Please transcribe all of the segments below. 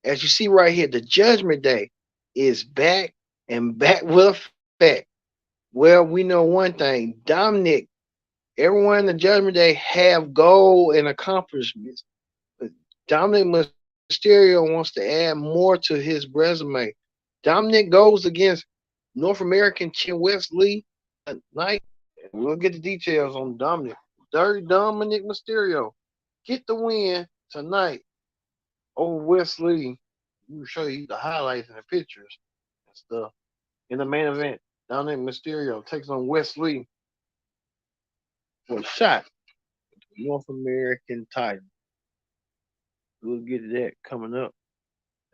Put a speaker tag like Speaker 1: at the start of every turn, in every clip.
Speaker 1: As you see right here, the Judgment Day is back and back with effect. Well, we know one thing: Dominic, everyone in the Judgment Day have goal and accomplishments. But Dominic Mysterio wants to add more to his resume. Dominic goes against North American champion Wes Lee tonight. We'll get the details on Dominic. Dirty Dominic Mysterio get the win tonight over Wes Lee. We'll show you the highlights and the pictures and stuff. In the main event, Dominic Mysterio takes on Wes Lee for a shot at the North American title. We'll get to that coming up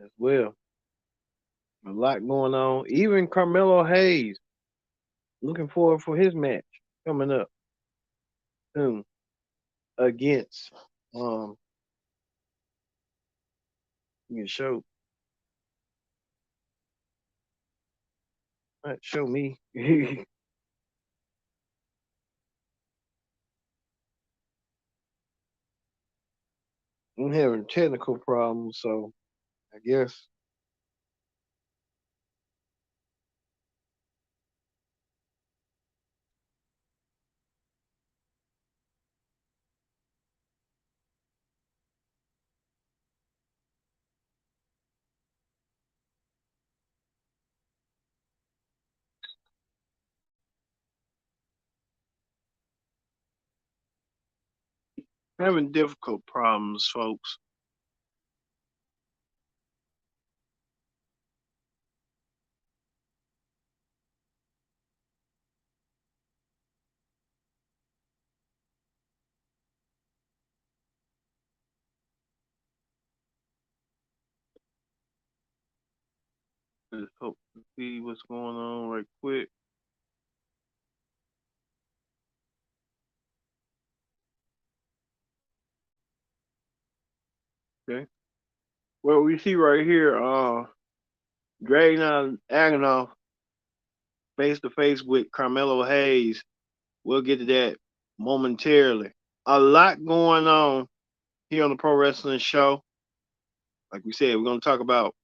Speaker 1: as well. A lot going on. Even Carmelo Hayes looking forward for his match coming up soon against you can show me. I'm having technical problems, so I guess having difficult problems, folks. Just hope to see what's going on right quick. Okay. Well, we see right here, Dragon Aganoff face to face with Carmelo Hayes. We'll get to that momentarily. A lot going on here on the Pro Wrestling Show. Like we said, we're going to talk about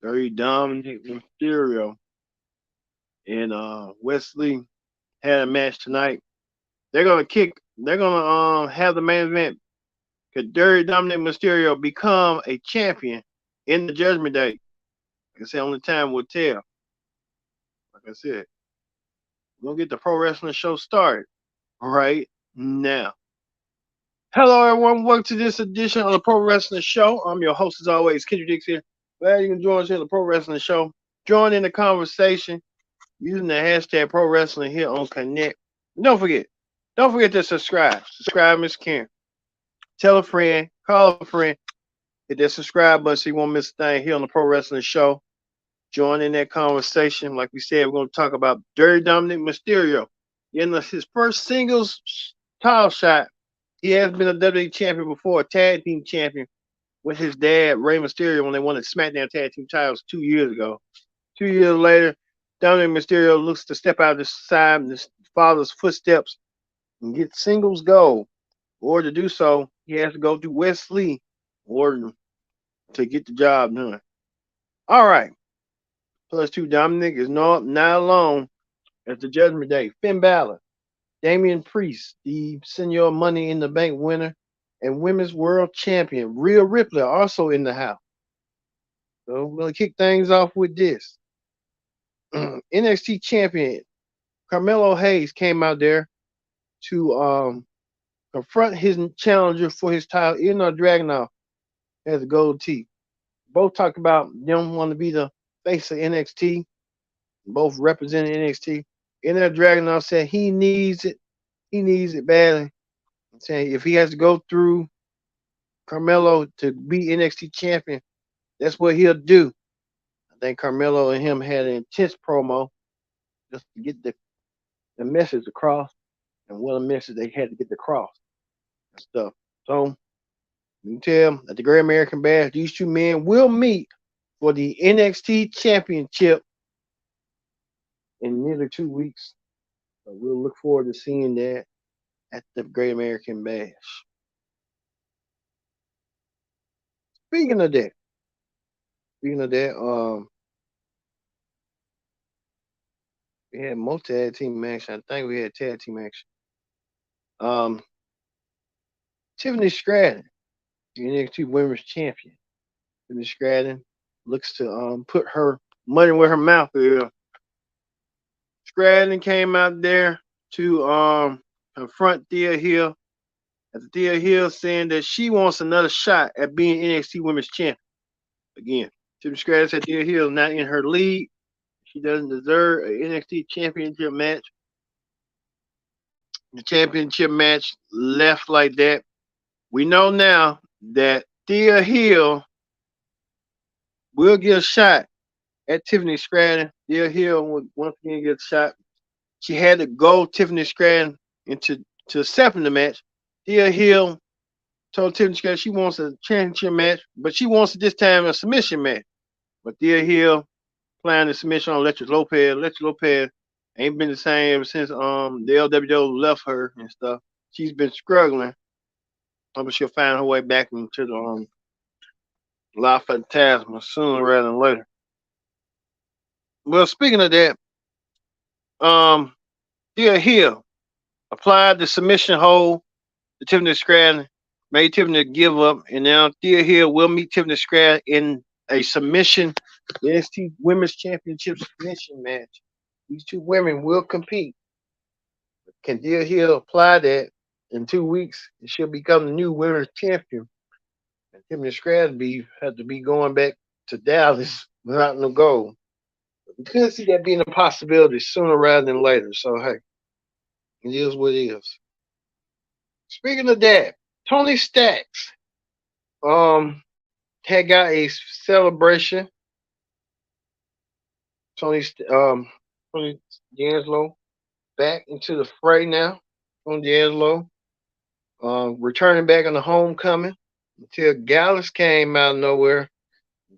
Speaker 1: Dirty Dominic Mysterio and Wes Lee had a match tonight. They're gonna have the main event. Could Dirty Dominic Mysterio become a champion in the Judgment Day? Like I said, only time will tell. Like I said, we're gonna get the Pro Wrestling Show started right now. Hello, everyone. Welcome to this edition of the Pro Wrestling Show. I'm your host, as always, Kendrick Dix here. Glad you can join us here on the Pro Wrestling Show. Join in the conversation using the hashtag Pro Wrestling here on Connect. Don't forget to subscribe. Subscribe, Miss Karen. Tell a friend, call a friend, hit that subscribe button so you won't miss a thing here on the Pro Wrestling Show. Join in that conversation. Like we said, we're going to talk about Dirty Dominic Mysterio. In his first singles title shot, he has been a WWE champion before, a tag team champion with his dad, Rey Mysterio, when they won the SmackDown tag team titles 2 years ago. 2 years later, Dominic Mysterio looks to step out of his side in his father's footsteps and get singles gold. Or to do so, he has to go through Wes Lee in order to get the job done. All right. Plus two, Dominic is not alone at the Judgment Day. Finn Balor, Damian Priest, the Senior Money in the Bank winner, and Women's World Champion Rhea Ripley also in the house. So we're gonna kick things off with this. NXT champion Carmelo Hayes came out there to confront his challenger for his title, Ilya Dragunov, as a gold tee. Both talked about them wanting to be the face of NXT, both representing NXT. Ilya Dragunov said he needs it. He needs it badly. Saying if he has to go through Carmelo to be NXT champion, that's what he'll do. I think Carmelo and him had an intense promo just to get the message across, and what a message they had to get across and stuff. So you can tell at the Great American Bash, these two men will meet for the NXT Championship in nearly 2 weeks. So we'll look forward to seeing that at the Great American Bash. Speaking of that, Speaking of that, we had most tag team action. I think we had tag team action. Um, Tiffany Stratton, the NXT Women's Champion. Tiffany Stratton looks to put her money where her mouth is. Stratton came out there to confront Thea Hill. As Thea Hill saying that she wants another shot at being NXT Women's Champion. Again, Tiffany Stratton said Thea Hill is not in her league. She doesn't deserve an NXT Championship match. The championship match left like that. We know now that Thea Hill will get a shot at Tiffany Stratton. Thea Hill will once again get a shot. She had to go Tiffany Stratton into accepting the match. Thea Hill told Tiffany Stratton she wants a championship match, but she wants this time a submission match. But Thea Hill playing the submission on Electric Lopez. Electric Lopez ain't been the same ever since the LWO left her and stuff. She's been struggling. But she'll find her way back into the La Fantasma sooner rather than later. Well, speaking of that, Thea Hill applied the submission hold to Tiffany Stratton, made Tiffany give up, and now Thea Hill will meet Tiffany Stratton in a submission NXT Women's Championship submission match. These two women will compete. Can Thea Hill apply that in 2 weeks? She'll become the new women's champion. And Tiffany Stratton had to be going back to Dallas without no goal. We could see that being a possibility sooner rather than later. So hey, it is what it is. Speaking of that, Tony Stacks had got a celebration. Tony D'Angelo back into the fray now. Tony D'Angelo returning back on the homecoming until Gallus came out of nowhere.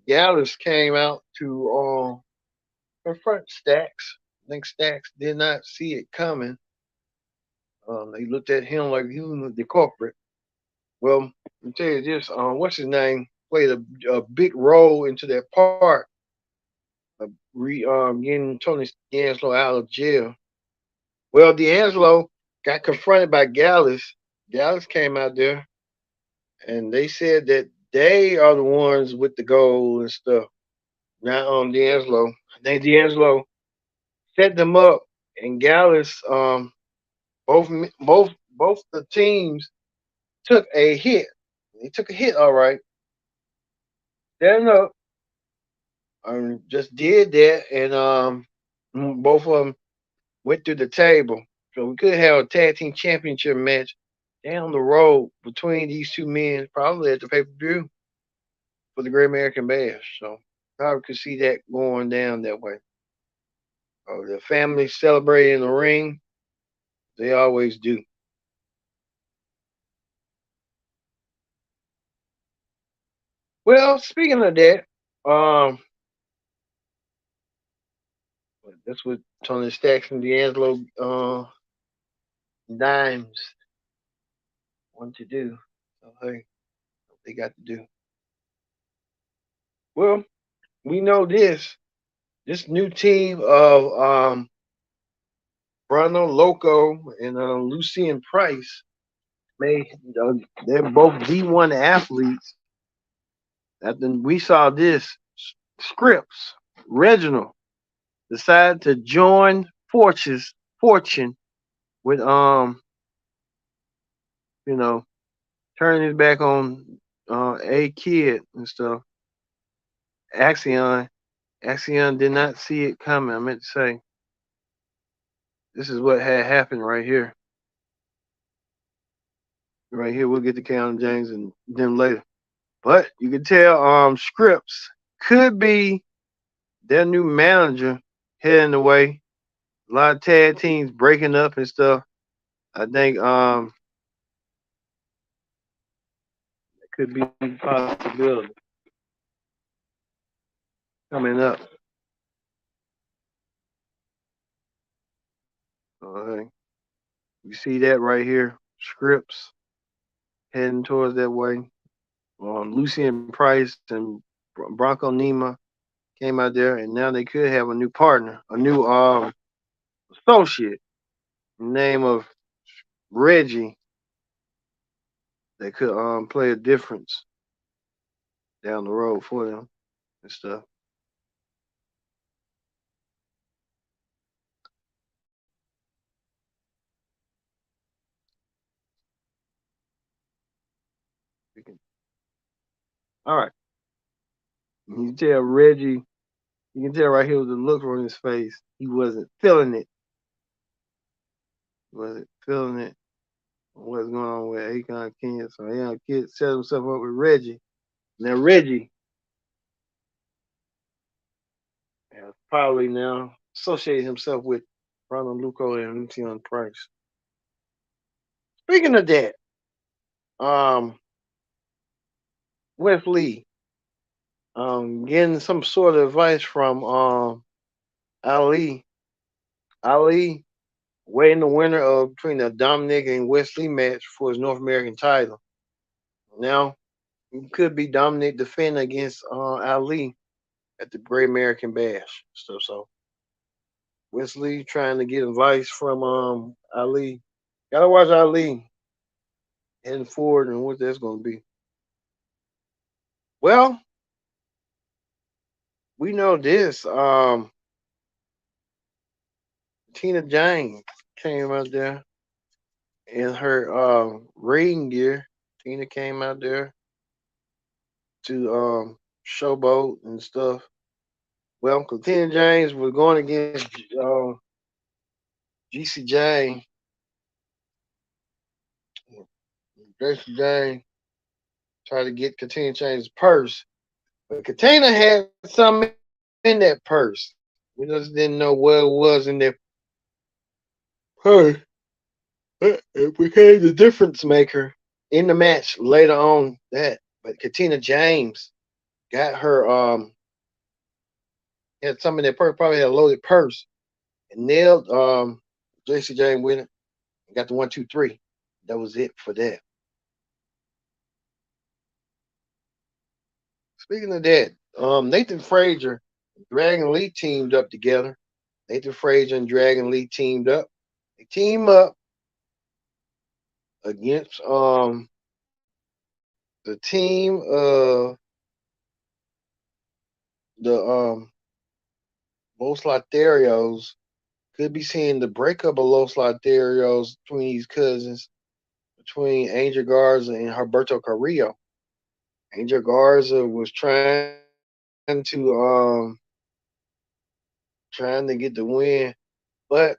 Speaker 1: Gallus came out to confront Stacks. I think Stacks did not see it coming. They looked at him like he was the culprit. Well, let me tell you this: what's his name played a big role into that part of getting Tony D'Angelo out of jail. Well, D'Angelo got confronted by Gallus. Gallus came out there, and they said that they are the ones with the goal and stuff, not on D'Angelo. I think D'Angelo set them up, and Gallus, both the teams took a hit. They took a hit, all right. Then just did that, and both of them went through the table. So we could have a tag team championship match down the road between these two men, probably at the pay per view for the Great American Bash. So probably could see that going down that way. The family celebrating in the ring, they always do. Well, speaking of that, that's what Tony Stacks and D'Angelo Dimes want to do. So hey, they got to do. Well, we know this new team of Bruno Loco and Lucien Price made they're both D1 athletes. After we saw this, Scripps Reginald decided to join Fortune with turning his back on A Kid and stuff. Axion did not see it coming. I meant to say this is what had happened right here. Right here, we'll get to Calvin James and them later. But you can tell Scripps could be their new manager heading the way. A lot of tag teams breaking up and stuff. I think it could be a possibility coming up. Okay. You see that right here? Scripps heading towards that way. Lucien Price and Bronco Nima came out there, and now they could have a new partner, a new associate, name of Reggie, that could play a difference down the road for them and stuff. All right. You can tell Reggie, you can tell right here with the look on his face, he wasn't feeling it. He wasn't feeling it. What's going on with Akon King? So Akon Kid set himself up with Reggie. Now Reggie has probably now associated himself with Ronald Luco and Lucian Price. Speaking of that, um, Wes Lee, getting some sort of advice from Ali. Ali weighing the winner of between the Dominic and Wes Lee match for his North American title. Now it could be Dominic defending against Ali at the Great American Bash stuff. So Wes Lee trying to get advice from Ali. Gotta watch Ali heading forward and what that's gonna be. Well, we know this. Tina James came out there in her ring gear. Tina came out there to showboat and stuff. Well, because Tina James was going against GC Jane. GC Jane tried to get Katina James' purse. But Katina had something in that purse. We just didn't know what it was in that purse. It became the difference maker in the match later on that. But Katina James got her had something in that purse, probably had a loaded purse, and nailed JC James with it. Got the 1, 2, 3. That was it for that. Speaking of that, Nathan Frazier, Dragon Lee teamed up together. Nathan Frazier and Dragon Lee teamed up. They team up against the team of the Los Lotharios. Could be seeing the breakup of Los Lotharios between these cousins, between Angel Garza and Humberto Carrillo. Angel Garza was trying to get the win, but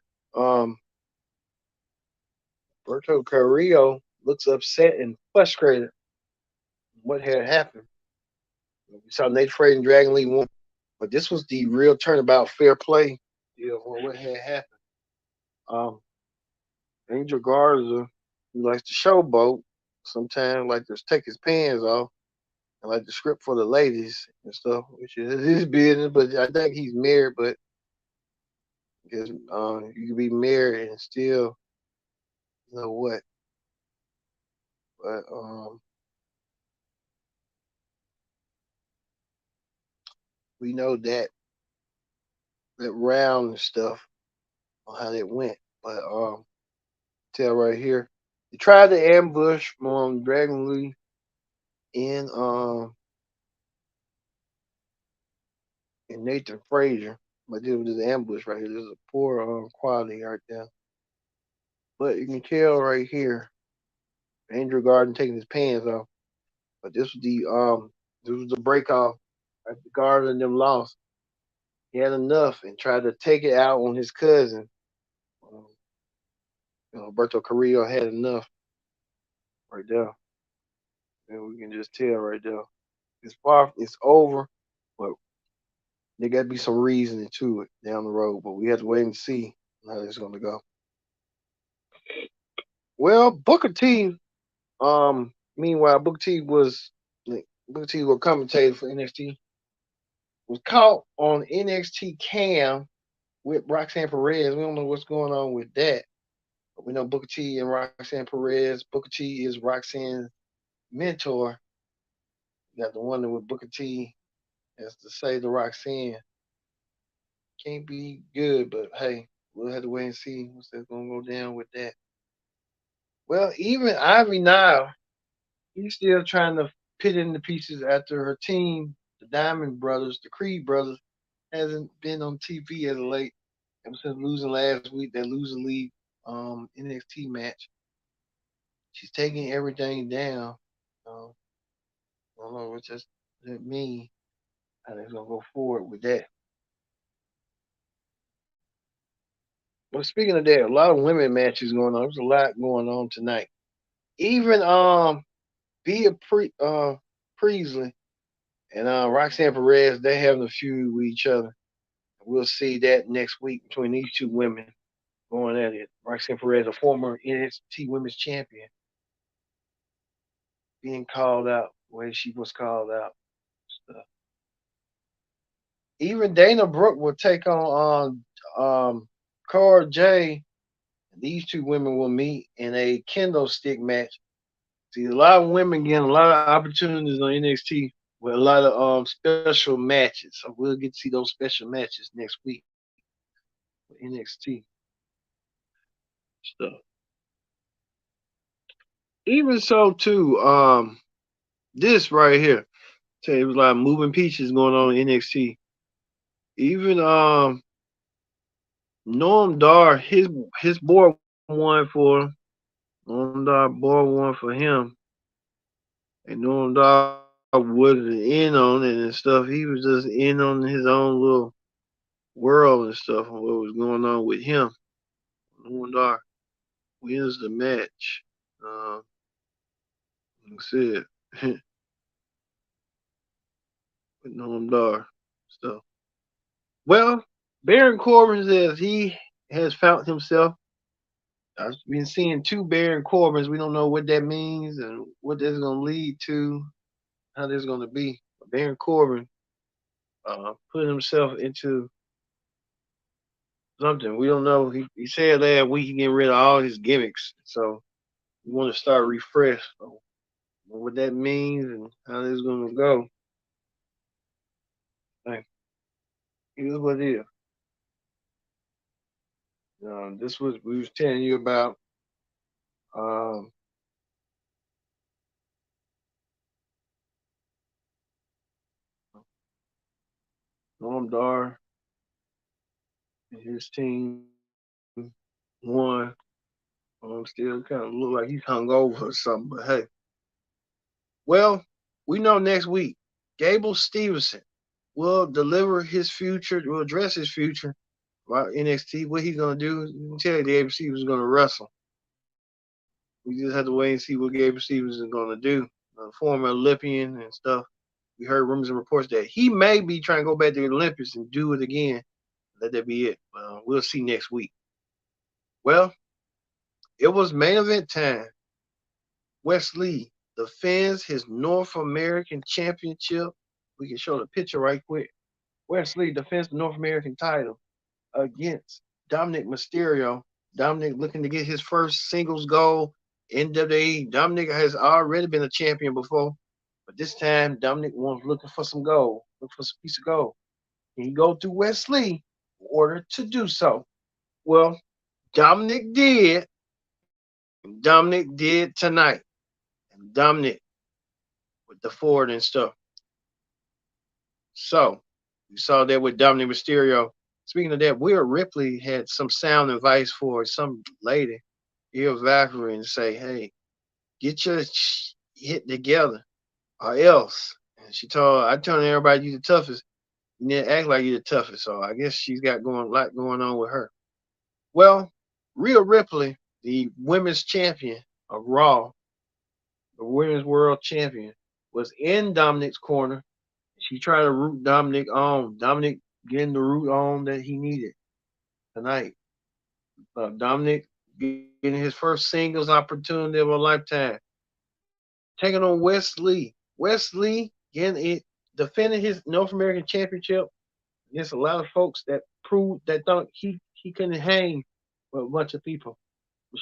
Speaker 1: Humberto Carrillo looks upset and frustrated. What had happened? We saw Nate Frazier and Dragon Lee won, but this was the real turnabout fair play deal on what had happened. Um, Angel Garza, he likes to showboat. Sometimes like to take his pants off and like the script for the ladies and stuff, which is his business. But I think he's married, but because you can be married and still you know what. But we know that round and stuff on how that went. But tell right here. He tried to ambush Dragon Lee in Nathan Frazier, but this was an ambush right here. This is a poor quality right there. But you can tell right here, Andrew Garden taking his pants off. But this was the break off. After Garden and them lost. He had enough and tried to take it out on his cousin. Um, Alberto Carrillo had enough right there. And we can just tell right there. It's over, but there got to be some reasoning to it down the road. But we have to wait and see how it's going to go. Well, Booker T. Meanwhile, Booker T was commentator for NXT. Was caught on NXT Cam with Roxanne Perez. We don't know what's going on with that. But we know Booker T and Roxanne Perez. Booker T is Roxanne's mentor. You got the one with Booker T as to say to Roxanne, can't be good, but hey, we'll have to wait and see what's gonna go down with that. Well, even Ivy Nile, he's still trying to put in the pieces after her team, the Diamond Brothers, the Creed Brothers, hasn't been on TV as of late. Ever since losing last week, that loser league NXT match, she's taking everything down. Um, I don't know what that mean. How they're gonna go forward with that. Well, speaking of that, a lot of women matches going on. There's a lot going on tonight. Even Priestley and Roxanne Perez, they having a feud with each other. We'll see that next week between these two women going at it. Roxanne Perez, a former NXT Women's Champion, being called out the way she was called out. Stuff. Even Dana Brooke will take on Cora J. These two women will meet in a kendo stick match. See, a lot of women getting a lot of opportunities on NXT with a lot of special matches. So we'll get to see those special matches next week with NXT stuff. Even so, too, this right here, tell you, it was a lot of moving pieces going on in NXT. Even Noam Dar, his board won for Noam Dar board won for him, and Noam Dar wasn't in on it and stuff. He was just in on his own little world and stuff and what was going on with him. Noam Dar wins the match. That's it. With Noam Dar stuff. Well, Baron Corbin says he has found himself. I've been seeing two Baron Corbins. We don't know what that means and what that's going to lead to, how this is going to be. Baron Corbin put himself into something. We don't know. He said last week he getting rid of all his gimmicks. So we want to start refresh. So what that means and how this is going to go. Like, here's what it is. This was we was telling you about um, Norm Dar and his team won. Still kind of look like he's hung over or something, but hey. Well, we know next week Gable Stevenson will deliver his future, will address his future about NXT. What he's gonna do, you can tell you Gable Stevenson is gonna wrestle. We just have to wait and see what Gable Stevens is gonna do. Former Olympian and stuff. We heard rumors and reports that he may be trying to go back to the Olympics and do it again. Let that be it. We'll see next week. Well, it was main event time. Wes Lee defends his North American Championship. We can show the picture right quick. Wes Lee defends the North American title against Dominic Mysterio. Dominic looking to get his first singles goal in WWE. Dominic has already been a champion before, but this time Dominic wants looking for some gold, look for some piece of gold. And he go through Wes Lee in order to do so. Well, Dominic did. Dominic did tonight. And Dominic with the Ford and stuff. So you saw that with Dominic Mysterio. Speaking of that, Rhea Ripley had some sound advice for some lady, Io Valkyrie, and say, "Hey, get your hit together, or else." And she told, "I told everybody you the toughest. You need to act like you the toughest." So I guess she's got a lot going on with her. Well, Rhea Ripley, the women's champion of Raw, the women's world champion, was in Dominic's corner. She tried to root Dominic on. Dominic getting the root on that he needed tonight. Dominic getting his first singles opportunity of a lifetime. Taking on Wes Lee. Wes Lee getting it, defending his North American Championship against a lot of folks that proved that thought he couldn't hang with a bunch of people.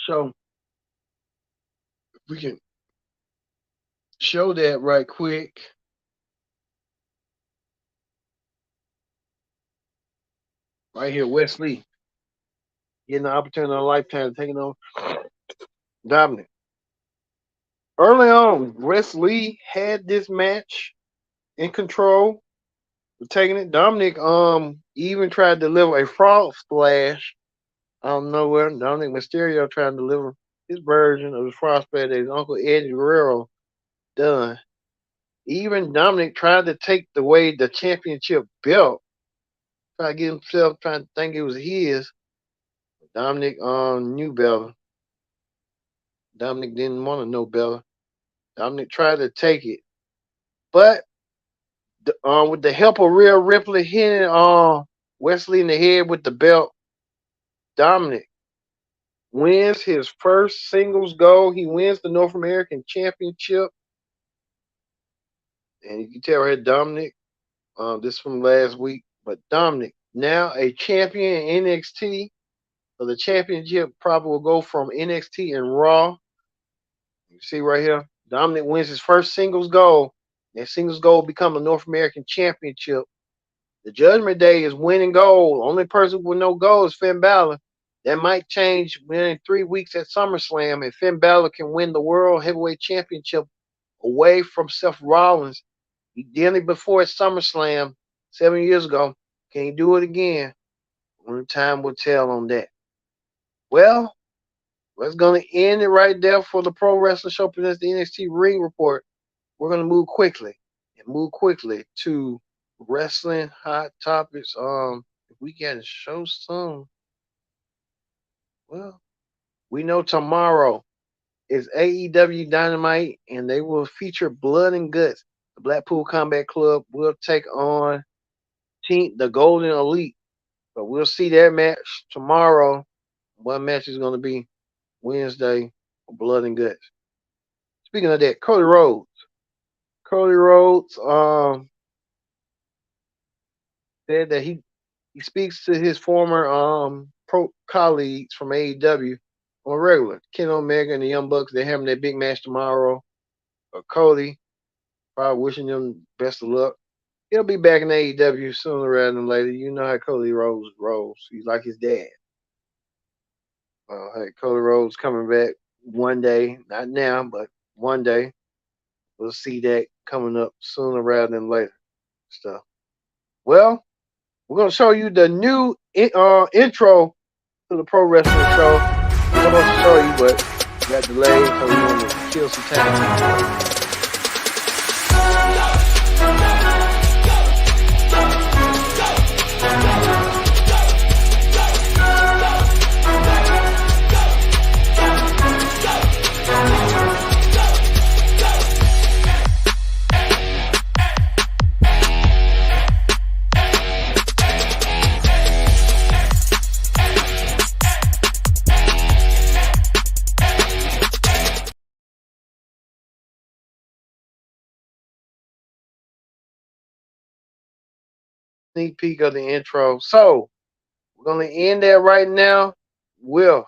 Speaker 1: So we can show that right quick. Right here, Wesley getting the opportunity of a lifetime taking on Dominic. Early on, Wesley had this match in control, taking it. Dominic even tried to deliver a frog splash out of nowhere. Dominic Mysterio tried to deliver his version of the frog splash that his uncle Eddie Guerrero done. Even Dominic tried to take away the championship belt, try to get himself trying to think it was his. Dominic knew better. Dominic didn't want to know better. Dominic tried to take it, but with the help of Rhea Ripley hitting Wesley in the head with the belt, Dominic wins his first singles gold. He wins the North American Championship, and you can tell right, Dominic. This from last week, but Dominic now a champion in NXT. So the championship probably will go from NXT and Raw. You see right here, Dominic wins his first singles gold. That singles gold become a North American Championship. The Judgment Day is winning gold. Only person with no gold is Finn Balor. That might change within 3 weeks at SummerSlam. If Finn Balor can win the World Heavyweight Championship away from Seth Rollins, he did it before at SummerSlam 7 years ago. Can he do it again? Only time will tell on that. Well, we're going to end it right there for the Pro Wrestling Show presents the NXT Ring Report. We're going to move quickly to wrestling hot topics. If we can show some, well, we know tomorrow is AEW Dynamite, and they will feature Blood and Guts. The Blackpool Combat Club will take on the Golden Elite. But we'll see that match tomorrow. What match is going to be Wednesday for Blood and Guts. Speaking of that, Cody Rhodes. Said that he speaks to his former pro colleagues from AEW on a regular. Ken Omega and the Young Bucks, they're having their big match tomorrow. Cody, probably wishing them best of luck. He'll be back in AEW sooner rather than later. You know how Cody Rhodes rolls. He's like his dad. Hey, Cody Rhodes coming back one day, not now, but one day. We'll see that coming up sooner rather than later. Stuff. Well, we're gonna show you the new intro to the Pro Wrestling Show. I'm supposed to show you, but got delayed, so we want to kill some time. Sneak peek of the intro. So we're gonna end that right now with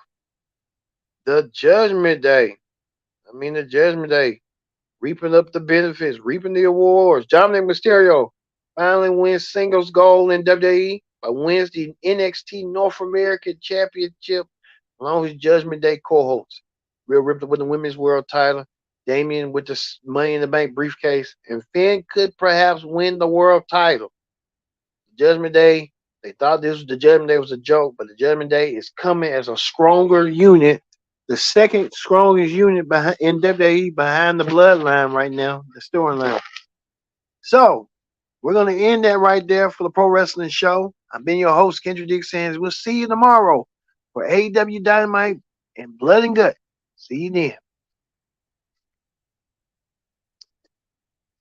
Speaker 1: the Judgment Day. The Judgment Day, reaping up the benefits, reaping the awards. Dominic Mysterio finally wins singles gold in WWE, but wins the NXT North American Championship along with Judgment Day co-hosts. Rhea Ripley with the Women's World title, Damian with the Money in the Bank briefcase, and Finn could perhaps win the world title. Judgment Day, they thought the Judgment Day was a joke, but the Judgment Day is coming as a stronger unit, the second strongest unit in WWE behind the Bloodline right now, the storyline. So we're going to end that right there for the Pro Wrestling Show. I've been your host, Kendrick Dixon. We'll see you tomorrow for AEW Dynamite and Blood and Guts. See you then.